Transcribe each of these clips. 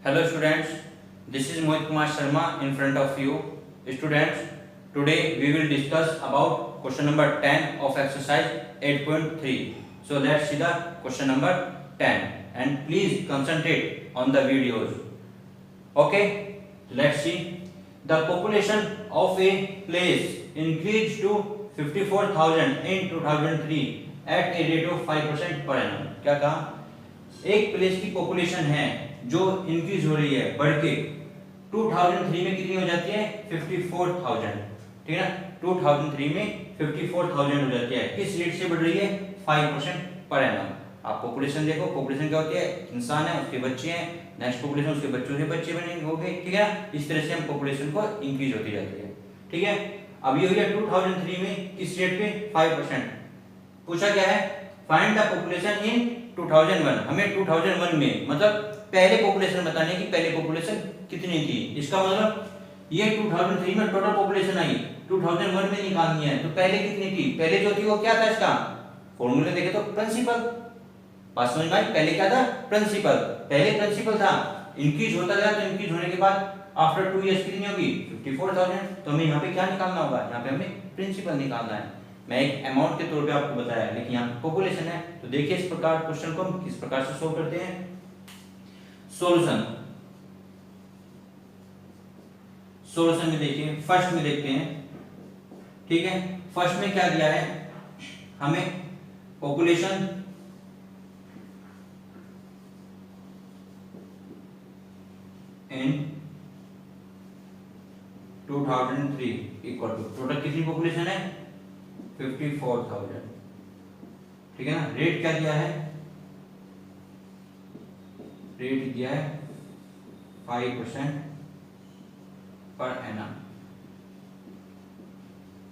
Hello students, this is Mohit Kumar Sharma in front of you. Students, today we will discuss about question number 10 of exercise 8.3. So let's see the question number 10 and please concentrate on the videos. Okay, let's see. The population of a place increased to 54,000 in 2003 at a rate of 5% per annum. क्या कहा? एक place की population है जो increase हो रही है बढ़ के 2003 में कितनी हो जाती है 54,000, ठीक है ना। 2003 में 54,000 हो जाती है, किस रेट से बढ़ रही है 5% पर एनम। आप पॉपुलेशन देखो, पॉपुलेशन क्या होती है, इंसान है उसके बच्चे हैं, नेक्स्ट पॉपुलेशन उसके बच्चों से बच्चे बनेंगे होंगे, ठीक है ना। इस तरह से हम पॉपुलेशन को इंक्रीज होती जाती है, ठीक है। अब ये हो गया 2003 में किस रेट पे 5%। पूछा क्या है, फाइंड द पॉपुलेशन इन 2001। हमें 2001 में मतलब पहले पॉपुलेशन बताने की, पहले पॉपुलेशन कितनी थी। इसका मतलब ये 2003 में टोटल पॉपुलेशन आई, 2001 में निकालनी है तो पहले कितनी थी। पहले जो थी वो क्या था, इसका फॉर्मूला देखे तो प्रिंसिपल। बात समझ में आई, पहले क्या था प्रिंसिपल, पहले प्रिंसिपल था, इंक्रीज होता गया तो इंक्रीज होने के बाद आफ्टर 2 इयर्स कितनी होगी 54,000। तो हमें यहाँ पे क्या निकालना होगा, यहाँ पे हमें प्रिंसिपल निकालना है। मैं एक अमाउंट के तौर पे आपको बताया, लेकिन यहाँ पॉपुलेशन है। तो देखिए इस प्रकार क्वेश्चन को हम किस प्रकार से सोल्व करते हैं। सॉल्यूशन में देखिए, फर्स्ट में देखते हैं, ठीक है। फर्स्ट में क्या दिया है हमें, population in 2003 equal to total कितनी पॉपुलेशन है 54,000, ठीक है ना। रेट क्या दिया है, रेट दिया है 5% पर एनम,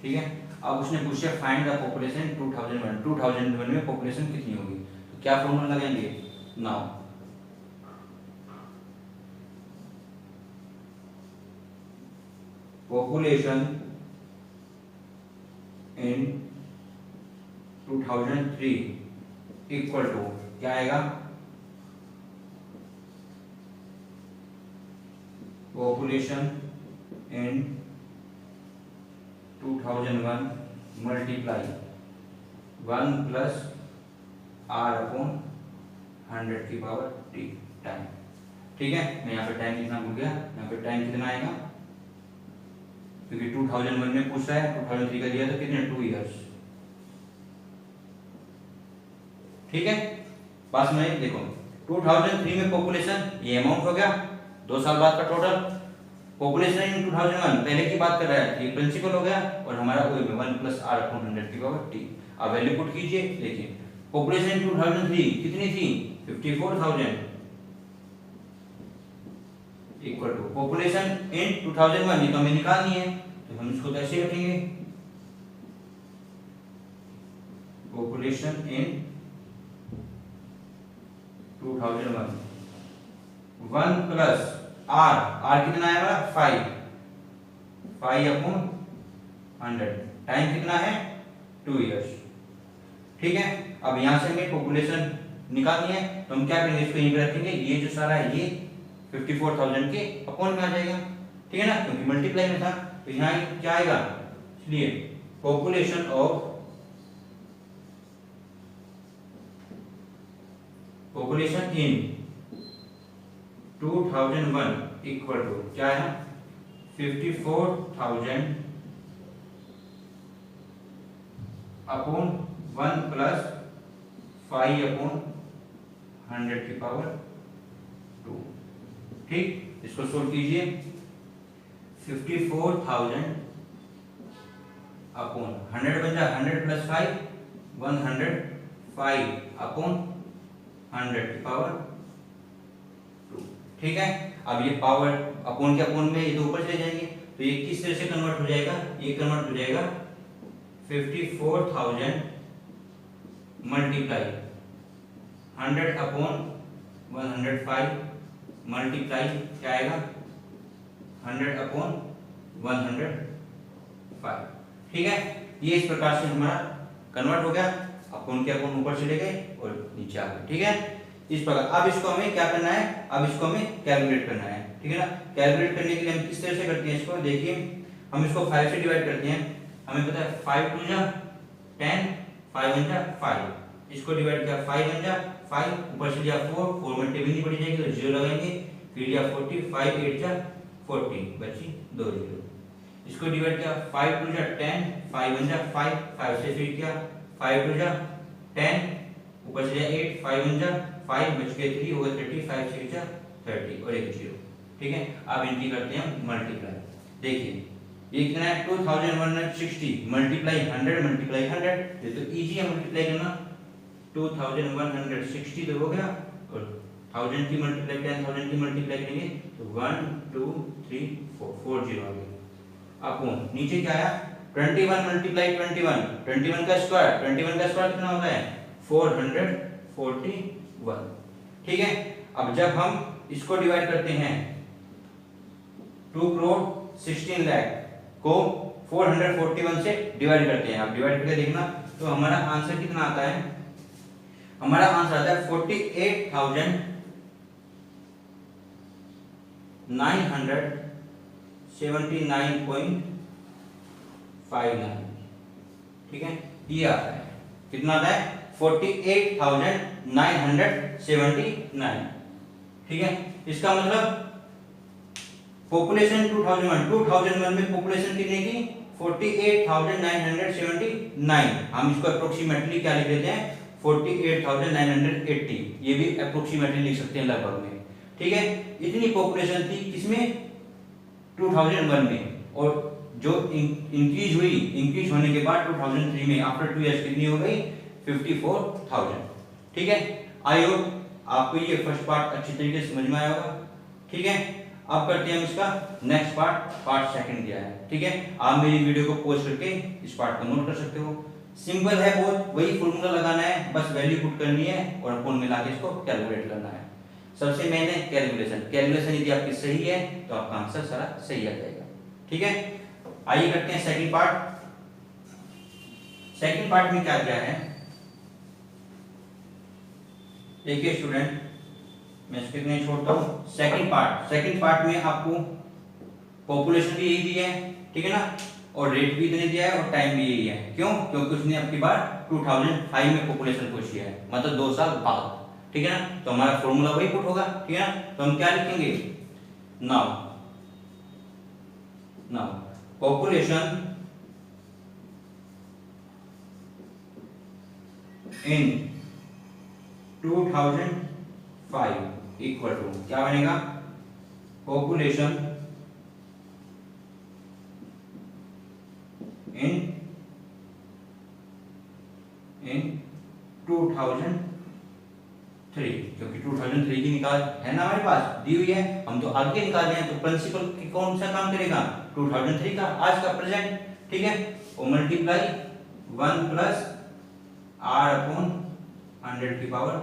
ठीक है। अब उसने पूछा फाइंड द पॉपुलेशन 2001। 2001 में पॉपुलेशन कितनी होगी, तो क्या फॉर्मूला लगाएंगे, now population in 2003 equal to क्या आएगा, population in 2001 multiply 1 plus r upon 100 की पावर टी टाइम, ठीक है। मैं यहाँ पे टाइम कितना भूल गया, यहाँ पे टाइम कितना आएगा, क्योंकि 2001 में पूछ रहा है, 2003 का दिया तो कितने 2 इयर्स, ठीक है। पास में देखो 2003 में पॉपुलेशन ये अमाउंट हो गया 2 साल बाद का टोटल। पॉपुलेशन इन 2001 पहले की बात कर रहा है, ये प्रिंसिपल हो गया और हमारा वही 1 प्लस आर अपॉन 100 की पावर टी। अब वैल्यू पुट कीजिए, देखिए पॉपुलेशन इन 2003 कितनी थी 54,000 इक्वल टू पॉपुलेशन इन 2001, ये तो हमें निकालनी है तो हम इसको कैसे रखेंगे, population in 2001 1 plus r, r कितना है हमारा 5 अपॉन 100, टाइम कितना है 2 इयर्स, ठीक है। अब यहां से हमें पॉपुलेशन निकालनी है तो हम क्या करेंगे, इसको यहीं पे रखेंगे, ये जो सारा है ये 54,000 के अपॉन में आ जाएगा, ठीक है ना, क्योंकि मल्टीप्लाई में था। तो यहाँ क्या आएगा, इसलिए population of population in 2001 equal to क्या है 54,000 अपॉन 1 प्लस 5 अपॉन 100 की पावर 2, ठीक। इसको सोल्व कीजिए, 54,000 अपॉन 100 बन जाए 100 प्लस 5 105 अपॉन 100 की पावर 2, ठीक है। अब ये पावर अपॉन के अपॉन में ये तो ऊपर चले जाएंगे, तो ये किस तरह से कन्वर्ट हो जाएगा, ये कन्वर्ट हो जाएगा 54,000 मल्टीप्लाई 100 अपॉन 105 मल्टीप्लाई क्या आएगा 100 अपॉन 105, ठीक है। ये इस प्रकार से हमारा कन्वर्ट हो गया, अपॉन के अपॉन ऊपर चले गए और नीचे आ गए, ठीक है। इस प्रकार। अब इसको हमें क्या करना है, अब इसको हमें कैलकुलेट करना है, ठीक है ना। कैलकुलेट करने के लिए हम किस तरह से करते हैं इसको, देखिए हम इसको 5 से डिवाइड करते हैं। हमें पता है 5 2 जा 10, 5 1 जा 5, इसको डिवाइड किया 5 1 जा 5, ऊपर से दिया 4, 4 में टेबल नहीं पड़ी जाएगी तो 0 लगाएंगे, फिर दिया 40, 5 8 जा 40, बची 2 0। इसको डिवाइड किया 5 2 जा 10, 5 1 जा 5, 5 से फिर किया 5 2 जा 10, ऊपर से दिया 8, 5 1 जा 5, बच गया 3, होगा 30, 5 6 जा 30 और एक 0, ठीक है। अब इनकी करते हैं मल्टीप्लाई। देखिए ये कितना है 2160 मल्टीप्लाई 100 मल्टीप्लाई 100, ये तो इजी है मल्टीप्लाई करना। 2160 तो हो गया, और 1000 की मल्टीप्लाई 10,000 की मल्टीप्लाई करेंगे तो 1 2 3 4 4 0 आ गया। अब नीचे क्या आया 21 मल्टीप्लाई 21, 21 का स्क्वायर, 21 का स्क्वायर कितना होता है 441, ठीक है। अब जब हम इसको डिवाइड करते हैं 2 करोड़ 16 लाख को 441 से डिवाइड करते हैं, आप डिवाइड करके देखना तो हमारा आंसर कितना आता है, हमारा आंसर आता है 48,979.59, ठीक है। ये आता है कितना आता है 48,979, ठीक है। इसका मतलब पॉपुलेशन 2001 में पॉपुलेशन कितनी थी 48,979, हम इसको अप्रोक्सीमेटली क्या लिख देते हैं 48,980, ये भी अप्रोक्सीमेटली लिख सकते हैं लगभग में, ठीक है। इतनी पॉपुलेशन थी किसमें 2001 में, और जो इंक्रीज हुई, इंक्रीज होने के बाद 2003 में आफ्टर 2 इयर्स कितनी हो गई 54,000, ठीक है। आई होप आपको ये फर्स्ट पार्ट अच्छी तरीके से समझ में आया होगा, ठीक है। अब करते हैं हम इसका नेक्स्ट पार्ट, पार्ट सेकंड दिया है, ठीक है। आप मेरी वीडियो को पॉज करके इस पार्ट को नोट कर सकते हो। सिंपल है बहुत, वही फॉर्मूला लगाना है, बस वैल्यू पुट करनी है और अपन मिला के इसको कैलकुलेट करना है। सबसे मेन है कैलकुलेशन, कैलकुलेशन यदि आपकी सही है तो आपका आंसर सारा सही आ जाएगा, ठीक है। आइए करते हैं सेकंड पार्ट। सेकंड पार्ट में क्या क्या है देखिए स्टूडेंट, मैं इसको इतने छोड़ता हूँ। सेकंड पार्ट में आपको पॉपुलेशन भी यही दी है, ठीक है ना, और रेट भी इतने दिया है और टाइम भी यही है। क्यों? क्योंकि उसने आपकी बार 2005 में पॉपुलेशन पूछी है, मतलब 2 साल बाद, ठीक है ना। तो हमारा फॉर्मूला वही पुट होगा, ठीक है ना। तो हम क्या लिखेंगे, now population in 2005 equal to क्या बनेगा, पॉपुलेशन इन 2003, क्योंकि 2003 की निकाल है ना हमारे पास दी हुई है, हम तो आगे निकाल रहे हैं, तो प्रिंसिपल कौन सा काम करेगा 2003 का, आज का प्रेजेंट, ठीक है। और मल्टीप्लाई 1 प्लस r अपॉन 100 की पावर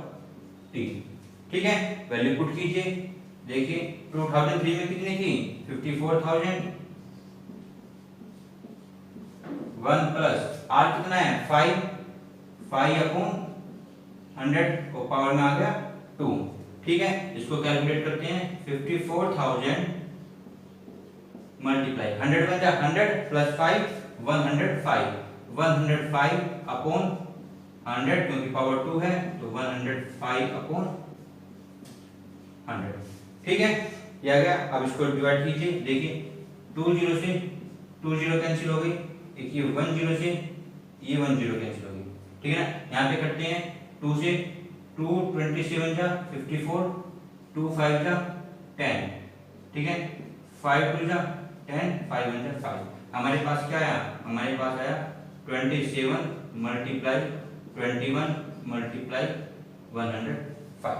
t, ठीक है। वैल्यू पुट कीजिए, देखिए 2003 में कितनी थी 54,000, 1 प्लस r कितना है 5 अपॉन 100 को पावर में आ गया 2, ठीक है। इसको कैलकुलेट करते हैं 54,000 मल्टीप्लाई 100 बन जाए 100 प्लस 5 105 अपॉन 100, क्योंकि पावर 2 है तो 105 अपॉन 100, ठीक है। ये आ गया। अब इसको डिवाइड कीजिए, देखिए 2 0 से 2 0 कैंसिल हो गई, एक ये 1 0 से ये 1 0 कैंसिल हो गई, ठीक है ना। यहाँ पे करते हैं 2 से 2 27 जा 54, 2 5 जा 10, ठीक है। 5 2 जा 10, 5 1 जा 5। हमारे पास क्या आया, हमारे पास आया 27 मल्टीप्लाई 21 मल्टीप्लाई 105,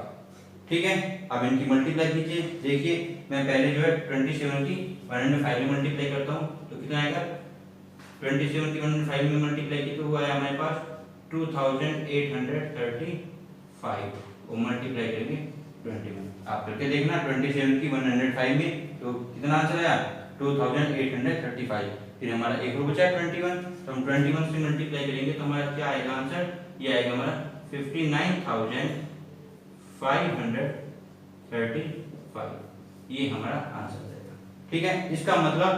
ठीक है। अब इनकी मल्टीप्लाई कीजिए, देखिए मैं पहले जो है 27 की 105 में मल्टीप्लाई करता हूँ तो कितना आएगा, 27 की 105 में मल्टीप्लाई की तो वो आया हमारे पास 2835, वो मल्टीप्लाई करेंगे 21, आप करके देखना 27 की 105 में तो कितना आंसर आया 2835। फिर हमारा एक रो बचा 21, तो हम 21 से मल्टीप्लाई करेंगे तो हमारा क्या आएगा आंसर, ये आएगा हमारा 59,500 535, ये हमारा आंसर रहेगा। ठीक है, इसका मतलब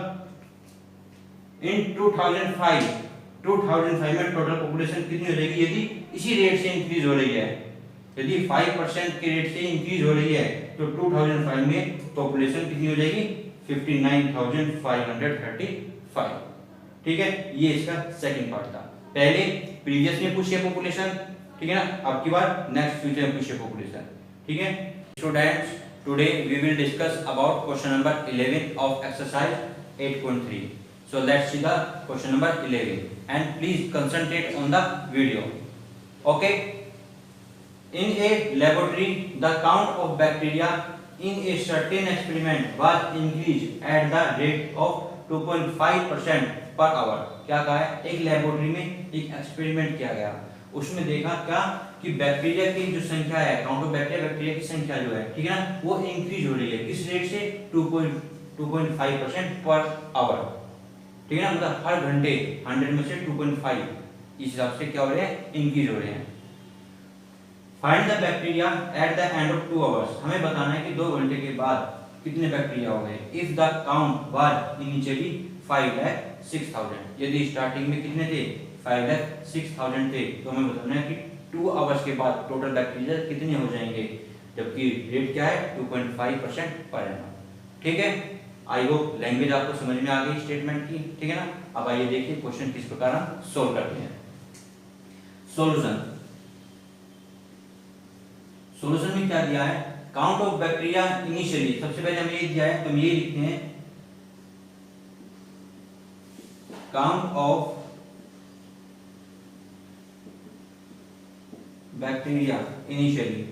इन 2005 में टोटल पॉपुलेशन कितनी हो जाएगी यदि इसी रेट से इंक्रीज हो रही है। यदि 5% के रेट से इंक्रीज हो रही है तो 2005 में पॉपुलेशन कितनी हो जाएगी 59,535। ठीक है, ये इसका सेकंड पार्ट था। पहले प्रीवियस में पूछिए पॉपुलेशन, ठीक है ना, अब की बार नेक्स्ट फ्यूचर में पूछिए पॉपुलेशन। ठीक है students, today we will discuss about question number 11 of exercise 8.3. So let's see the question number 11 and please concentrate on the video. Okay, in a laboratory the count of bacteria in a certain experiment was increased at the rate of 2.5% per hour. क्या कहा है, एक laboratory में एक experiment किया गया, उसमें देखा क्या कि बैक्टीरिया की जो संख्या है, काउंट ऑफ बैक्टीरिया की संख्या जो है, ठीक है ना, वो इंक्रीज हो रही है। किस रेट से 2.5% पर आवर। ठीक है ना, मतलब हर घंटे 100 में से 2.5 इस हिसाब से क्या हो रहे हैं, इंक्रीज हो रहे हैं। Find the bacteria at the end of 2 hours, हमें बताना है कि 2 घंटे के बाद कितने बैक्टीरिया हो गए। If the count was initially 5,06,000, यदि स्टार्टिंग में कितने थे 5,06,000 थे, तो हमें बताना है कि 2 आवर्स के बाद टोटल बैक्टीरिया कितने हो जाएंगे, जबकि रेट क्या है 2.5% पर एनम। ठीक है, आई होप लैंग्वेज आपको समझ में आ गई स्टेटमेंट की। ठीक है ना, अब आइए देखिए क्वेश्चन किस प्रकार हम सोल्व करते हैं। सॉल्यूशन में क्या दिया है, काउंट ऑफ बैक्टीरिया इनिशियली, सबसे पहले हमें ये दिया है तो हम ये लिखते हैं काउंट ऑफ बैक्टीरिया इनिशियली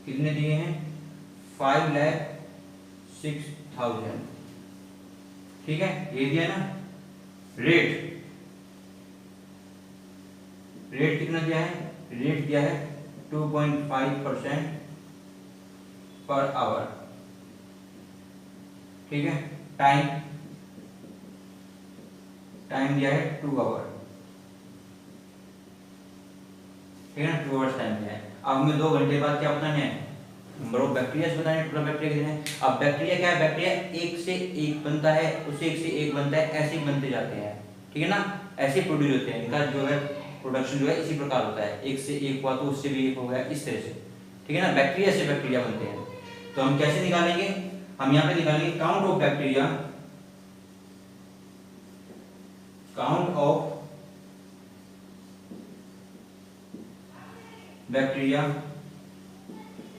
कितने दिए हैं 5,06,000। ठीक है, ये दिया ना। रेट कितना दिया है, रेट दिया है 2.5% पर आवर। ठीक है, टाइम दिया है 2 आवर। ठीक है ना, 2 आवर्स टाइम दिया है। अब हमें 2 घंटे बाद क्या बताना है, नंबर ऑफ बैक्टीरिया बताना है, टोटल बैक्टीरिया कितने हैं। अब बैक्टीरिया क्या है, बैक्टीरिया एक से एक बनता है, उससे एक से एक बनता है, ऐसे ही बनते जाते हैं। ठीक है ना, ऐसे प्रोड्यूस होते हैं, इनका जो है प्रोडक्शन जो है इसी प्रकार होता है, एक से एक हुआ तो उससे भी एक हो गया, इस तरह से। ठीक है ना, बैक्टीरिया से बैक्टीरिया बनते हैं। तो हम कैसे निकालेंगे, हम यहाँ पे निकालेंगे count of bacteria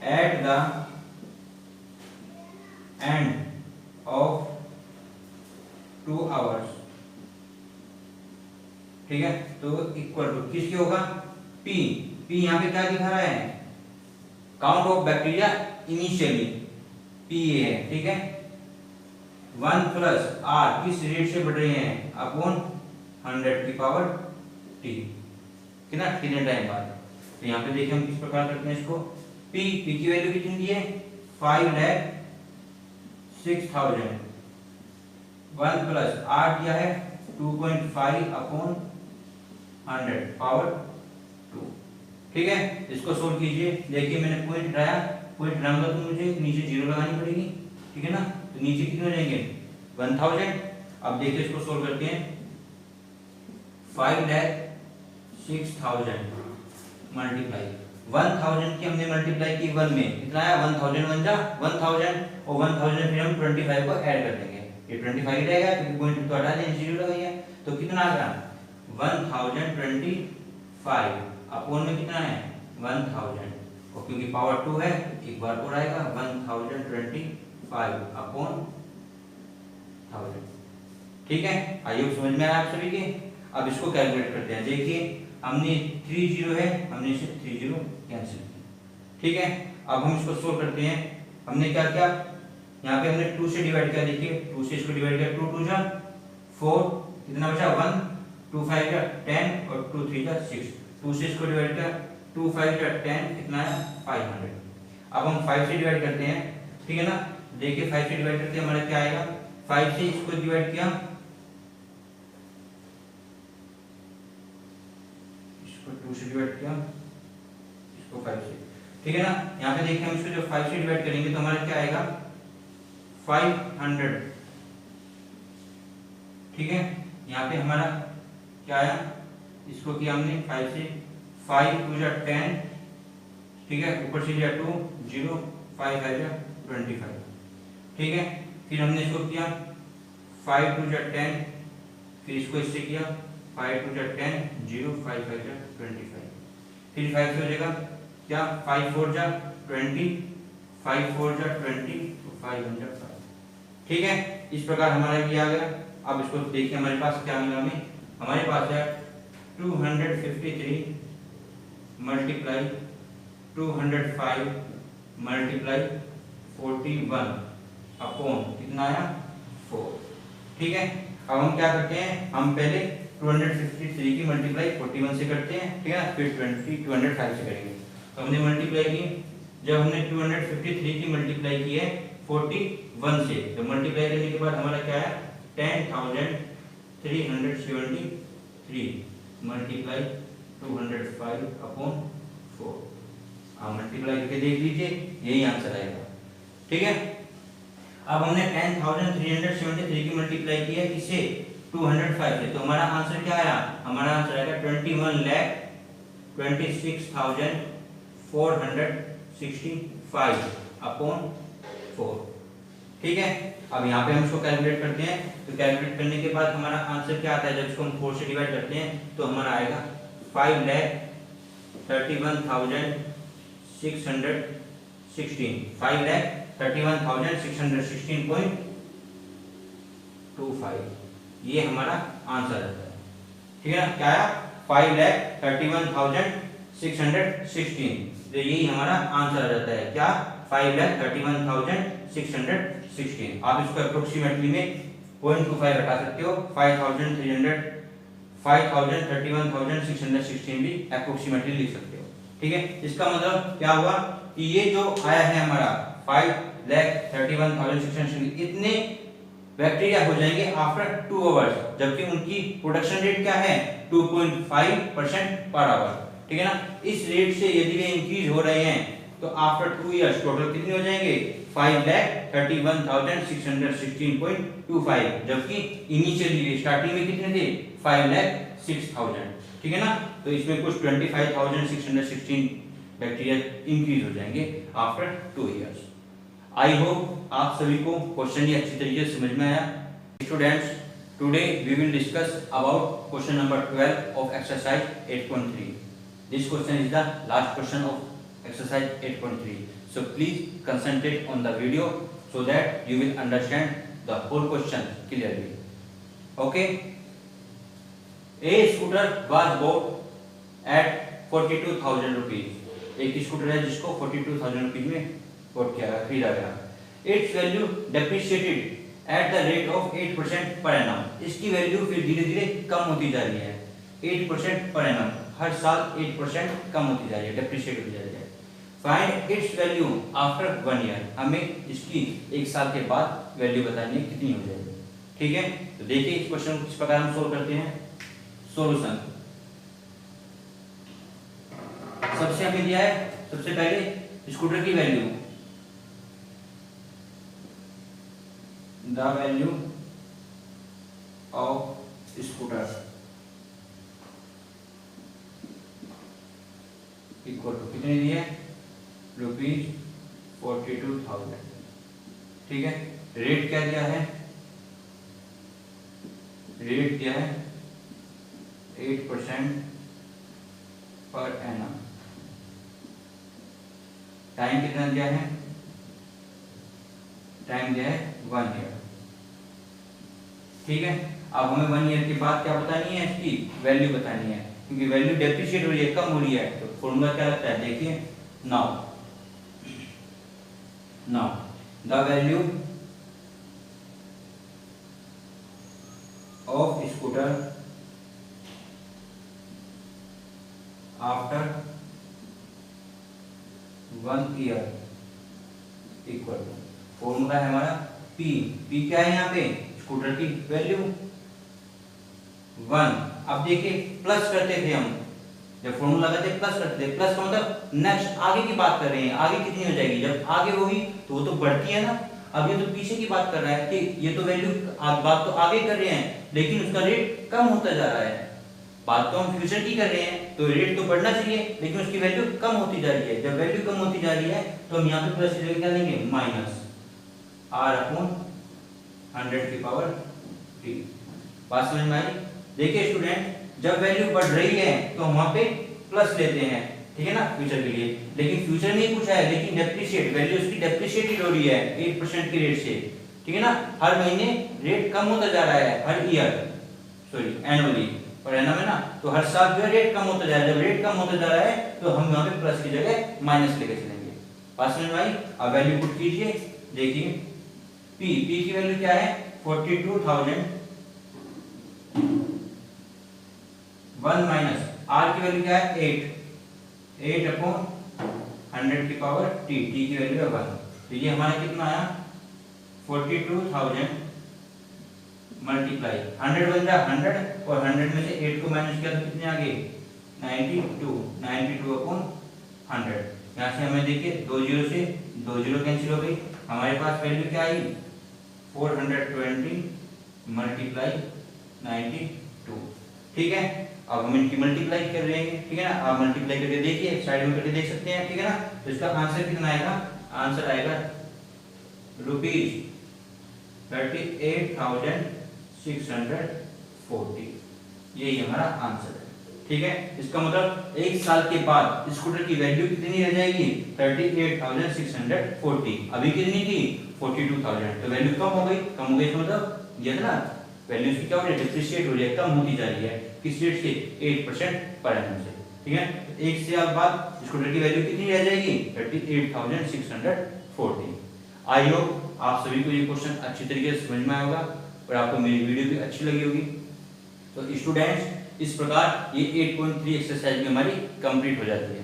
at the end of 2 hours। ठीक है, तो इक्वल टू किसके होगा, P यहाँ पे क्या दिखा रहा है, count of bacteria initially P ये है। ठीक है, 1 प्लस R किस रेट से बढ़ रहे हैं, अपॉन 100 की पावर T। कितना, कितने टाइम बाद। तो यहाँ पे देखिए हम किस प्रकार करते हैं इसको। P की वैल्यू कितनी दी है 5,06,000, 1 प्लस R दिया है 2.5 अपॉन 100 पावर 2। ठीक है, इसको सोल्व कीजिए। देखिए मैंने पॉइंट हटाया, पॉइंट हटाऊंगा तो मुझे नीचे 0 लगानी पड़ेगी। ठीक है ना, तो नीचे कितने हो जाएंगे 1000। अब देखिए इसको सोल्व करते हैं। 5,06,000 मल्टीप्लाई 1000 की हमने मल्टीप्लाई की 1 में, कितना आया 1000 1000 और 1000 फिर हम 25 को ऐड कर देंगे, ये 25 रहेगा क्योंकि पॉइंट तो हटा दें, 0 लगाइए। तो कितना आ गया 1025 अपॉन में कितना है 1000, और क्योंकि पावर 2 है एक बार और आएगा 1025 अपॉन 1000। ठीक है, आइए समझ में आया आप सभी के। अब इसको कैलकुलेट करते हैं। देखिए हमने 30 है, हमने इसे 30 कैंसिल किया। ठीक है, अब हम इसको सोल्व करते हैं। हमने क्या किया, यहाँ पे हमने 2 से डिवाइड किया। देखिए 2 से इसको डिवाइड किया, 2 2 जा 4, कितना बचा 1, 2 5 जा 10 और 2 3 जा 6। 2 से इसको डिवाइड किया, 2 5 जा 10, कितना है 500। अब हम 5 से डिवाइड करते हैं। ठीक है ना, देखिए 5 से डिवाइड करते हैं हमारा क्या आएगा, 5 से इसको डिवाइड किया, इसको 2 से डिवाइड किया, इसको 5 से, ठीक है ना। यहाँ पे देखिए हम इसको जब 5 से डिवाइड करेंगे तो हमारा क्या आएगा 500, ठीक है। यहाँ पे हमारा क्या आया, इसको किया हमने 5 से, 5 2 जा 10, ठीक है, ऊपर से लिया 2 0, 5 5 जा 25, ठीक है। फिर हमने इसको किया 5 2 जा 10, फिर इसको इससे किया 5 2 जा 10 0, 5 5 जा 25, फिर 5 से हो जाएगा क्या 5 4 जा 20, 5 4 जा 20, तो 5 1 जा 5, ठीक है। इस प्रकार हमारा ये आ गया। अब इसको देखिए हमारे पास क्या मिला हमें, हमारे पास है 253 मल्टीप्लाई 205 मल्टीप्लाई 41 अपॉन कितना आया 4, ठीक है। अब हम क्या करते हैं, हम पहले 253 की मल्टीप्लाई 41 से करते हैं, ठीक है, फिर 205 से करेंगे। तो हमने मल्टीप्लाई की, जब हमने 253 की मल्टीप्लाई की है 41 से, तो मल्टीप्लाई करने के बाद हमारा क्या है 10,373 मल्टीप्लाई 205 अपॉन 4, आप मल्टीप्लाई करके देख लीजिए, यही आंसर आएगा, ठीक है। अब हमने 10,373 की मल्टीप्लाई की है किससे 205 से, तो हमारा आंसर क्या आया, हमारा आंसर आएगा 21,26,465 अपॉन 4, ठीक है। अब यहाँ पे हम इसको कैलकुलेट करते हैं, तो कैलकुलेट करने के बाद हमारा आंसर क्या आता है, जब इसको हम 4 से डिवाइड करते हैं तो हमारा आएगा 5,31,616, 5,31,616.25, ये हमारा आंसर आता है, ठीक है ना। क्या आया 5,31,616, तो यही हमारा आंसर आ जाता है, क्या 5,31,616। आप इसको अप्रोक्सीमेटली में 0.25 हटा सकते हो, 5,31,616 भी अप्रोक्सीमेटली लिख सकते हो, ठीक है। इसका मतलब क्या हुआ कि ये जो आया है हमारा 5,31,616, इतने बैक्टीरिया हो जाएंगे आफ्टर 2 आवर्स, जबकि उनकी प्रोडक्शन रेट क्या है 2.5% पर आवर, ठीक है ना। इस रेट से यदि वे इंक्रीज हो रहे हैं तो आफ्टर 2 इयर्स टोटल कितने हो जाएंगे 5,31,616.25, जबकि इनिशियली स्टार्टिंग में कितने थे 5,06,000, ठीक है ना। तो इसमें कुछ 25,616 बैक्टीरिया इंक्रीज हो जाएंगे आफ्टर 2 इयर्स। आई होप आप सभी को क्वेश्चन ये अच्छी तरीके से समझ में आया। Students, today we will discuss about question number 12 of exercise 8.3. This question is the last question of exercise 8.3. So please concentrate on the video so that you will understand the whole question clearly. Okay. A scooter was bought at 42,000 rupees. एक scooter है जिसको 42,000 rupees में bot किया गया, खरीदा गया। Its value depreciated at the rate of 8% per annum. इसकी value फिर धीरे धीरे कम होती जा रही है, 8% per annum, हर साल 8% कम होती जा रही है, डेप्रिशिएट होती जा रही है। Find its value after 1 year. हमें इसकी 1 साल के बाद वैल्यू बतानी है कितनी हो जाएगी, ठीक है। तो देखिए इस क्वेश्चन को किस प्रकार हम सोल्व करते हैं। सॉल्यूशन सबसे हमें दिया है, सबसे पहले स्कूटर की value, the value of scooter equal to कितने दिए ₹42,000, ठीक है। रेट क्या दिया है, रेट दिया है 8% पर एनम। टाइम कितना दिया है, टाइम दिया है 1 ईयर, ठीक है। अब हमें 1 ईयर के बाद क्या बतानी है, इसकी वैल्यू बतानी है, क्योंकि वैल्यू डेप्रिशिएट हो रही है, कम हो रही है। तो फॉर्मूला क्या लगता है, देखिए now the value of scooter after 1 year equal to, formula है हमारा P क्या है यहाँ पे, स्कूटर की वैल्यू 1। अब देखिए प्लस करते थे हम, जब फॉर्मूला लगाते प्लस करते थे, प्लस का मतलब नेक्स्ट आगे की बात कर रहे हैं, आगे कितनी हो जाएगी, जब आगे होगी तो वो तो बढ़ती है ना। अब ये तो पीछे की बात कर रहा है कि ये तो वैल्यू बात तो आगे कर रहे हैं लेकिन उसका रेट कम होता जा रहा है। बात तो हम फ्यूचर की कर रहे हैं तो रेट तो बढ़ना चाहिए लेकिन उसकी वैल्यू कम होती जा रही है। जब वैल्यू कम होती जा रही है तो हम यहाँ पे प्लस की जगह क्या लेंगे, माइनस r अपॉन 100 की पावर t। बात समझ में आई? देखिए स्टूडेंट, जब वैल्यू बढ़ रही है तो हम वहाँ पे प्लस लेते हैं, ठीक है ना, फ्यूचर के लिए। लेकिन फ्यूचर में ही पूछा है, लेकिन डेप्रिशिएट वैल्यू उसकी डेप्रिशिएटेड हो रही है 8% की रेट से, ठीक है ना। हर महीने रेट कम होता जा रहा है, हर ईयर सॉरी एनुअली, और एनम है ना, तो हर साल जो है रेट कम होता जा रहा है। जब रेट कम होता जा रहा है तो हम यहाँ पे प्लस की जगह माइनस लेके चलेंगे। बात समझ में आई? अब वैल्यू पुट कीजिए, देखिए p की वैल्यू क्या है 42,000, 1 माइनस r की वैल्यू क्या है 8 अपॉन 100 की पावर t की वैल्यू है 1। तो ये हमारा कितना आया 42,000 मल्टीप्लाई 100 बन रहा 100 और 100 में से 8 को माइनस किया तो कितने आ गए 92 अपॉन 100। यहाँ से हमें देखिए 2 जीरो से 2 जीरो कैंसिल हो गई, हमारे पास वैल्यू क्या आई 420 मल्टीप्लाई 92, ठीक है। अब हम इनकी मल्टीप्लाई कर रहे हैं, ठीक है ना। आप मल्टीप्लाई करके देखिए, साइड में करके देख सकते हैं, ठीक है ना। तो इसका आंसर कितना आएगा, आंसर आएगा ₹38,640, यही हमारा आंसर है, ठीक है। इसका मतलब एक साल के बाद स्कूटर की वैल्यू कितनी रह जाएगी 38,640। अभी कितनी थी 42,000, तो वैल्यू कम हो गई, कम हो गई तो मतलब ये ना वैल्यू की क्या हो रही है, डिप्रिशिएट हो रही है, कम होती जा रही है। किस रेट से 8% पर एनम से, ठीक है। तो एक साल बाद स्कूटर की वैल्यू कितनी रह जाएगी 38,640। आई होप आप सभी को ये क्वेश्चन अच्छी तरीके से समझ में आया होगा और आपको मेरी वीडियो भी अच्छी लगी होगी। तो स्टूडेंट्स इस प्रकार ये 8.3 एक्सरसाइज में हमारी कंप्लीट हो जाती है,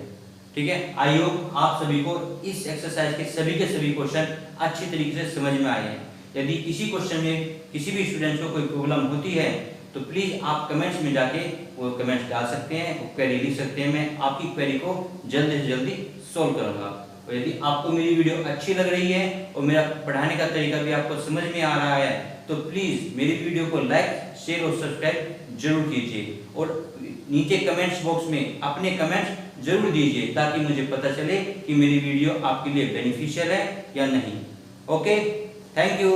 ठीक है। आई होप आप सभी को इस एक्सरसाइज के सभी क्वेश्चन अच्छी तरीके से समझ में आए हैं। यदि किसी क्वेश्चन में किसी भी स्टूडेंट को कोई प्रॉब्लम होती है तो प्लीज आप कमेंट्स में जाके वो कमेंट्स डाल सकते हैं, वो क्वेरी लिख सकते हैं, मैं आपकी क्वेरी को जल्दी से जल्दी सॉल्व करूंगा। और यदि आपको मेरी वीडियो अच्छी लग रही है और मेरा पढ़ाने का तरीका भी आपको समझ में आ रहा है तो प्लीज मेरी वीडियो को लाइक, शेयर और सब्सक्राइब जरूर कीजिए और नीचे कमेंट्स बॉक्स में अपने कमेंट्स जरूर दीजिए ताकि मुझे पता चले कि मेरी वीडियो आपके लिए बेनिफिशियल है या नहीं। Okay, thank you.